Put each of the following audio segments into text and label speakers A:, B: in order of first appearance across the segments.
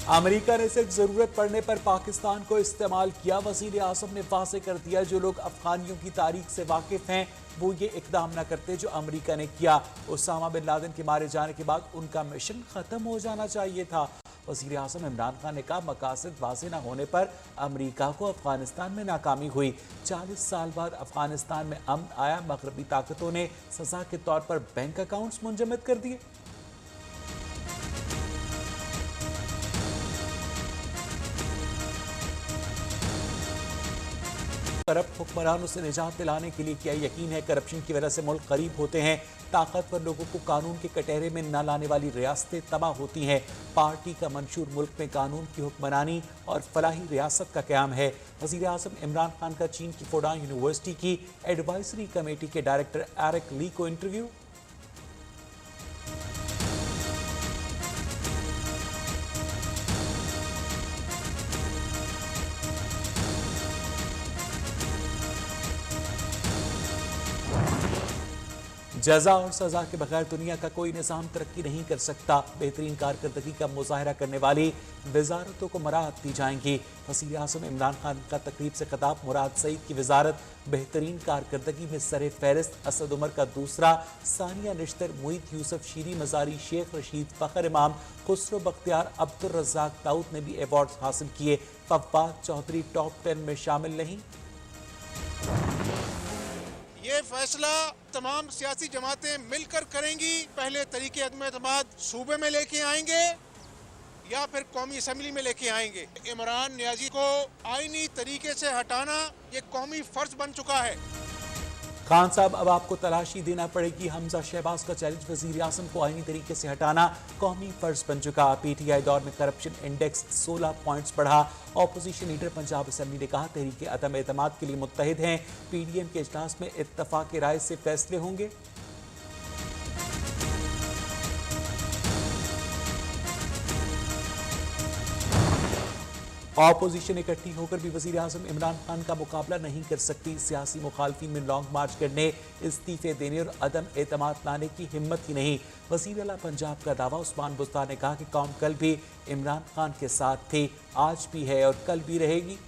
A: America ने सिर्फ जरूरत पड़ने पर पाकिस्तान को इस्तेमाल किया। वजीर आजम ने वाज़ेह कर दिया, जो लोग अफगानियों की तारीख से वाकिफ हैं वो ये इकदाम न करते जो अमेरिका ने किया। उसामा बिन लादेन के मारे जाने के बाद उनका मिशन खत्म हो जाना चाहिए था। वजीर आजम इमरान खान ने कहा, मकासद वाज़ेह न होने पर अमेरिका को अफगानिस्तान में नाकामी हुई। 40 साल बाद अफगानिस्तान में अमन आया। मगरबी ताकतों ने सजा के तौर पर बैंक अकाउंट्स मुंजमद कर दिए। करप्ट हुक्मरानों से निजात दिलाने के लिए क्या यकीन है, करप्शन की वजह से मुल्क गरीब होते हैं। ताकतवर लोगों को कानून के कटहरे में न लाने वाली रियासतें तबाह होती हैं। पार्टी का मंशूर मुल्क में कानून की हुक्मरानी और फलाही रियासत का क़याम है। वज़ीर आज़म इमरान खान का चीन की फुडान यूनिवर्सिटी की एडवाइजरी कमेटी के डायरेक्टर एरिक ली को इंटरव्यू। जजा और सजा के बगैर दुनिया का कोई निज़ाम तरक्की नहीं कर सकता। बेहतरीन कारकर्दगी का मुजाहरा करने वाली वजारतों को मराहत दी जाएंगी। वज़ीर आज़म इमरान खान का तकरीब से खिताब। मुराद सईद की वजारत बेहतरीन कारकर्दगी में सर फहरिस्त। असद उमर का दूसरा, सानिया निश्तर, मुईद यूसुफ, शीरी मजारी, शेख रशीद, फ़खर इमाम, खुसरो बख्तियार, अब्दुल रज़ाक दाऊद ने भी अवार्ड हासिल किए। फवाद चौधरी टॉप 10 में शामिल नहीं।
B: ये फैसला तमाम सियासी जमातें मिलकर करेंगी। पहले तरीके अदम एतमाद सूबे में लेके आएंगे या फिर कौमी असम्बली में लेके आएंगे। इमरान नियाजी को आईनी तरीके से हटाना ये कौमी फर्ज बन चुका है।
A: खान साहब, अब आपको तलाशी देना पड़ेगी। हमजा शहबाज का चैलेंज, वजीर आजम को आईनी तरीके से हटाना कौमी फर्ज बन चुका। पीटीआई दौर में करप्शन इंडेक्स 16 पॉइंट्स बढ़ा। ऑपोजिशन लीडर पंजाब असम्बली ने कहा, तहरीक अदम एतमाद के लिए मुत्तहिद हैं। पीडीएम के इजलास में इत्तफाक राय से फैसले होंगे। ऑपोजिशन इकट्ठी होकर भी वजीर आजम इमरान खान का मुकाबला नहीं कर सकती। सियासी मुखालफी में लॉन्ग मार्च करने, इस्तीफे देने और अदम एतमाद लाने की हिम्मत ही नहीं। वजीर आला पंजाब का दावा। उस्मान बुज़दार ने कहा कि कौम कल भी इमरान खान के साथ थी, आज भी है और कल भी रहेगी।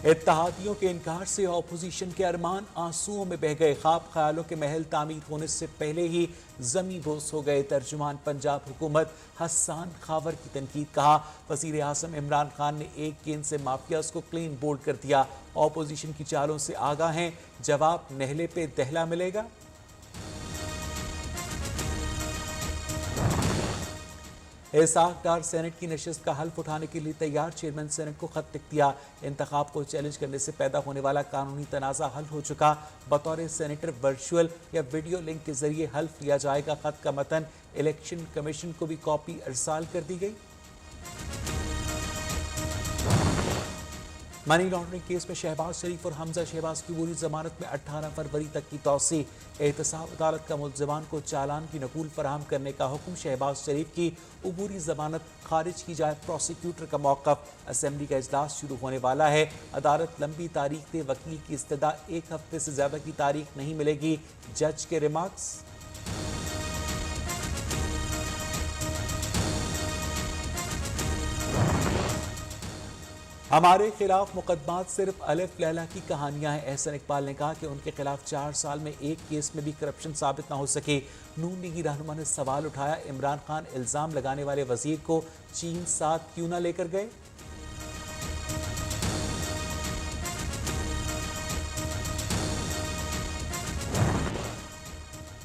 A: इत्तेहादियों के इनकार से ऑपोजिशन के अरमान आंसुओं में बह गए। ख्वाब ख्यालों के महल तामीर होने से पहले ही जमी बोस हो गए। तर्जुमान पंजाब हुकूमत हसन खावर की तनकीद। कहा, वजीर आज़म इमरान खान ने एक गेंद से माफियाज को क्लीन बोल्ड कर दिया। ऑपोजिशन की चालों से आगाह हैं, जवाब नहले पे दहला मिलेगा। इसाक डार सेनेट की नशिस्त का हल्फ उठाने के लिए तैयार। चेयरमैन सेनेट को खत लिख दिया। इंतखाब को चैलेंज करने से पैदा होने वाला कानूनी तनाज़ा हल हो चुका। बतौर सेनेटर वर्चुअल या वीडियो लिंक के जरिए हल्फ लिया जाएगा। खत का मतन इलेक्शन कमीशन को भी कॉपी अरसाल कर दी गई। मनी लॉन्ड्रिंग केस में शहबाज शरीफ और हमजा शहबाज की पूरी जमानत में 18 फरवरी तक की तौसी। एहतसाब अदालत का मुल्ज़िमान को चालान की नकूल फराहम करने का हुक्म। शहबाज शरीफ की अबूरी जमानत खारिज की जाए, प्रोसिक्यूटर का मौक़िफ़। असम्बली का इजलास शुरू होने वाला है। अदालत लंबी तारीख दे, वकील की इस्तदा 1 हफ्ते से ज़्यादा की तारीख नहीं मिलेगी। जज के रिमार्क्स। हमारे खिलाफ मुकदमात सिर्फ अलिफ लैला की कहानियां हैं। एहसन इकबाल ने कहा कि उनके खिलाफ 4 साल में एक केस में भी करप्शन साबित न हो सके। नून लीगी रहनुमा ने सवाल उठाया, इमरान खान इल्जाम लगाने वाले वजीर को चीन साथ क्यों न लेकर गए।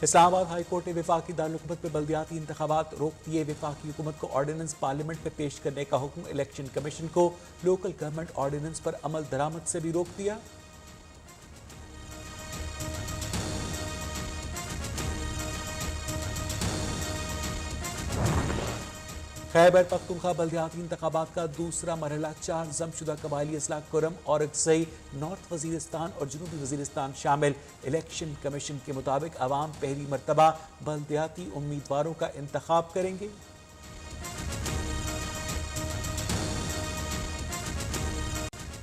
A: इस्लामाबाद हाई कोर्ट ने वफाकी दारुल-हुकूमत में बल्दियाती इंतखाबात रोक दिए। वफाकी हुकूमत को ऑर्डिनेंस पार्लियामेंट में पेश करने का हुक्म। इलेक्शन कमीशन को लोकल गवर्नमेंट ऑर्डिनेंस पर अमल दरामद से भी रोक दिया। खैबर पख्तूनख्वा बल्दियाती इंतखाबात का दूसरा मरहला 4 जमशुदा कबायली अजला कुरम, औरकजई, नॉर्थ वजीरिस्तान और जनूबी वजीरिस्तान शामिल। इलेक्शन कमीशन के मुताबिक अवाम पहली मरतबा बल्दियाती उम्मीदवारों का इंतखाब करेंगे।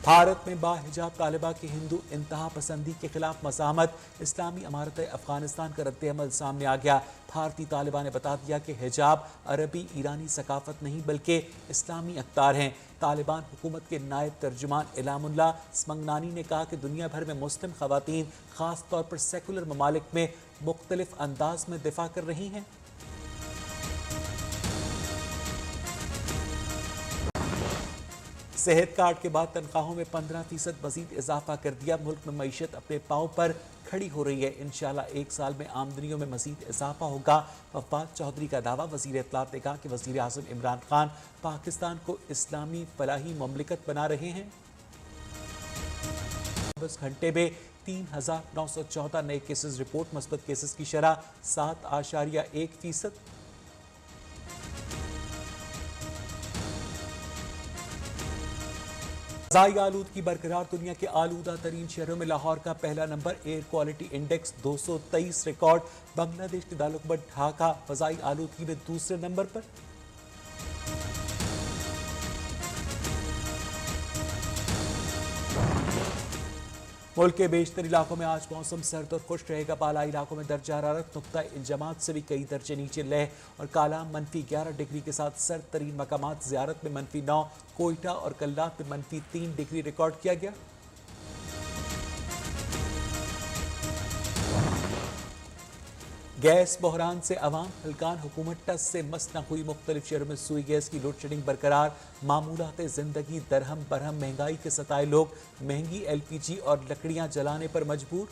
A: भारत में बाहिजाब तालिबा के हिंदू इंतहा पसंदी के खिलाफ मज़ाहमत, इस्लामी अमारत अफगानिस्तान का रद्द-ए-अमल सामने आ गया। भारतीय तालिबा ने बता दिया कि हिजाब अरबी ईरानी सकाफत नहीं बल्कि इस्लामी अख्तार हैं। तालिबान हुकूमत के नायब तर्जुमान इलामुल्लाह स्मंगनानी ने कहा कि दुनिया भर में मुस्लिम खवातीन खास तौर पर सेकुलर ममालिक में मुख्तलिफ अंदाज में दिफा कर रही हैं। सेहत कार्ड के बाद तनख्वाहों में 15% मजीद इजाफा कर दिया। मुल्क में मईशत अपने पाँव पर खड़ी हो रही है। इंशाल्लाह एक साल में आमदनियों में मजीद इजाफा होगा। वफाद चौधरी का दावा। वजीर इत्तलात ने कहा कि वजीर आज़म इमरान खान पाकिस्तान को इस्लामी फलाही ममलिकत बना रहे हैं। 24 घंटे में 3,914 नए केसेस रिपोर्ट। मस्बत केसेस की शरह 7.1%। फ़ज़ाई आलूदगी बरकरार। दुनिया के आलूदा तरीन शहरों में लाहौर का पहला number. Air quality index 223 record. Bangladesh के दारुल ढाका फ़ज़ाई आलूदगी में दूसरे नंबर पर। मुल्क के बेशतर इलाकों में आज मौसम सर्द और खुश्क रहेगा। बालाई इलाकों में दर्जा हरारत नुक्ता इंजमात से भी कई दर्जे नीचे। लेह और कालाम -11 डिग्री के साथ सर्द तरीन मकामात। ज़ियारत में -9, कोयटा और कल्लात में -3 डिग्री रिकॉर्ड किया गया। गैस बहरान से अवाम हल्कान। हुकूमत टस से मस न हुई। मुख्तलिफ शहरों में सुई गैस की लोड शेडिंग बरकरार। मामूलात जिंदगी दरहम बरहम। महंगाई के सताए लोग महंगी LPG और लकड़ियां जलाने पर मजबूर।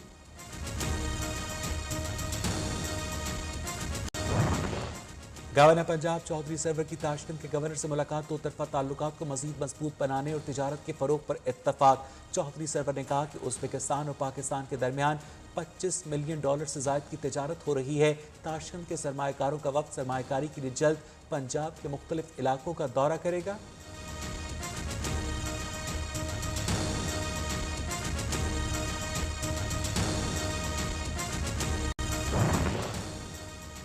A: गवर्नर पंजाब चौधरी सरवर की ताशकंद के गवर्नर से मुलाकात। दो तरफा ताल्लुकात को मजीद मजबूत बनाने और तिजारत के फरोग पर इत्तफाक। चौधरी सरवर ने कहा कि उज़्बेकिस्तान और पाकिस्तान के दरमियान $25 मिलियन से जायद की तिजारत हो रही है। ताशकंद के सरमायाकारों का वक्त सरमायाकारी के लिए जल्द पंजाब के मुख्तलिफ इलाकों का दौरा करेगा।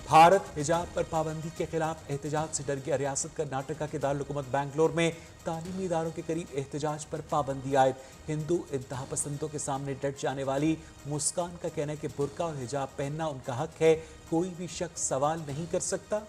A: भारत हिजाब पर पाबंदी के खिलाफ एहतजाज से डर गया। रियासत कर्नाटका के दारुल-हुकूमत बैंगलोर में तालीमी इदारों के करीब एहतजाज पर पाबंदी आयद। हिंदू इंतहा पसंदों के सामने डट जाने वाली मुस्कान का कहना है कि बुर्का और हिजाब पहनना उनका हक है। कोई भी शख्स सवाल नहीं कर सकता।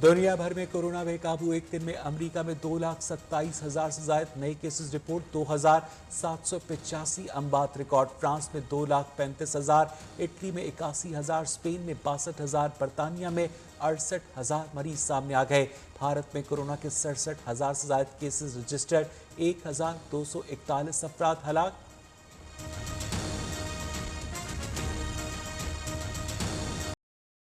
A: दुनिया भर में कोरोना बेकाबू। एक दिन में अमेरिका में 2,27,000 से ज्यादा नए केसेस रिपोर्ट। 2,785 अमवात रिकॉर्ड। फ्रांस में 2,35,000, इटली में 81,000, स्पेन में 62,000, बरतानिया में 68,000 मरीज सामने आ गए। भारत में कोरोना के 67,000 से ज्यादा केसेस रजिस्टर्ड। 1,241 अफराद हलाक।